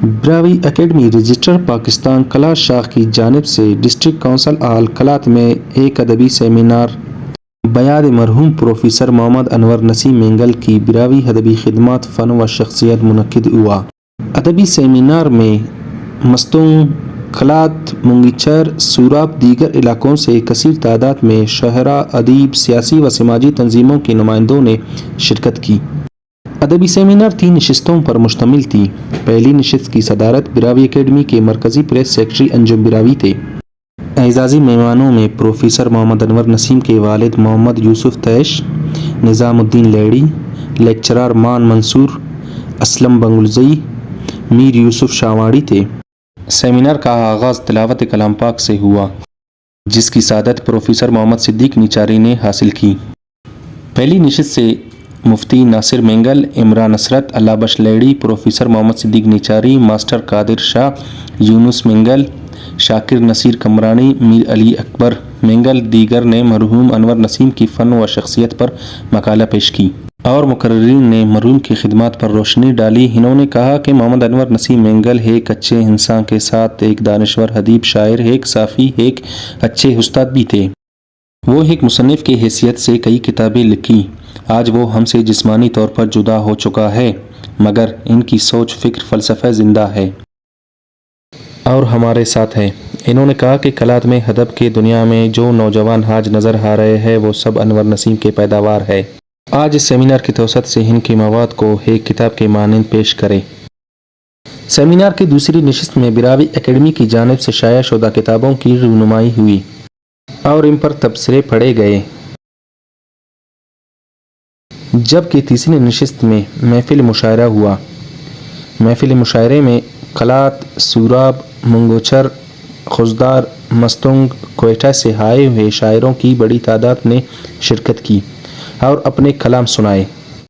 Brahui academy register Pakistan کلا شاخ کی جانب سے ڈسٹرکٹ کونسل آل کلات میں ایک ادبی سیمینار بیاد مرحوم پروفیسر محمد انور نسیم مینگل کی براوی ادبی خدمات فن و شخصیت منعقد ہوا۔ ادبی سیمینار میں مستونگ، کلات، منگیچر، سوراب دیگر علاقوں سے کثیر تعداد میں شاعراء، ادیب، سیاسی و سماجی تنظیموں کے نمائندوں نے شرکت کی۔ ادبی سیمینار 3 نشستوں پر مشتمل تھی۔ پہلی نشست کی صدارت براوی اکیڈمی کے مرکزی پریس سیکرٹری انجم براوی تھے۔ اعزازی مہمانوں میں پروفیسر محمد انور نسیم کے والد محمد یوسف تیش، نظام الدین لیڑی، لیکچرار مان منصور، اسلم بنگلزئی، میر یوسف شاواڑی تھے۔ سیمینار کا آغاز تلاوت کلام پاک سے ہوا، جس کی سعادت پروفیسر محمد صدیق نیچاری نے حاصل کی۔ پہلی نشست سے مفتی ناصر مینگل، عمران نصرت، اللہ بخش لیڑی، پروفیسر محمد صدیق نیچاری، ماسٹر قادر شاہ، یونس مینگل، شاکر نصیر کمرانی، میر علی اکبر مینگل دیگر نے مرحوم انور نسیم کی فن و شخصیت پر مقالہ پیش کی اور مقررین نے مرحوم کی خدمات پر روشنی ڈالی۔ انہوں نے کہا کہ محمد انور نسیم مینگل ایک اچھے انسان کے ساتھ ایک دانشور ادیب، شاعر، ایک صحافی، ایک اچھے استاد بھی تھے۔ وہ ایک مصنف کی حیثیت سے کئی کتابیں لکھی۔ آج وہ ہم سے جسمانی طور پر جدا ہو چکا ہے، مگر ان کی سوچ، فکر، فلسفہ زندہ ہے اور ہمارے ساتھ ہے۔ انہوں نے کہا کہ کلات میں ادب کی دنیا میں جو نوجوان آج نظر آ رہے ہیں وہ سب انور نسیم کے پیداوار ہے۔ آج اس سیمینار کی توسط سے ان کے مواد کو ایک کتاب کے مانند پیش کرے۔ سیمینار کی دوسری نشست میں براوی اکیڈمی کی جانب سے شائع شدہ کتابوں کی رونمائی ہوئی اور ان پر تبصرے پڑھے گئے، جبکہ تیسری نشست میں محفل مشاعرہ ہوا۔ محفل مشاعرے میں کلات، سوراب، منگوچر، خوزدار، مستونگ، کوئٹہ سے آئے ہوئے شاعروں کی بڑی تعداد نے شرکت کی اور اپنے کلام سنائے۔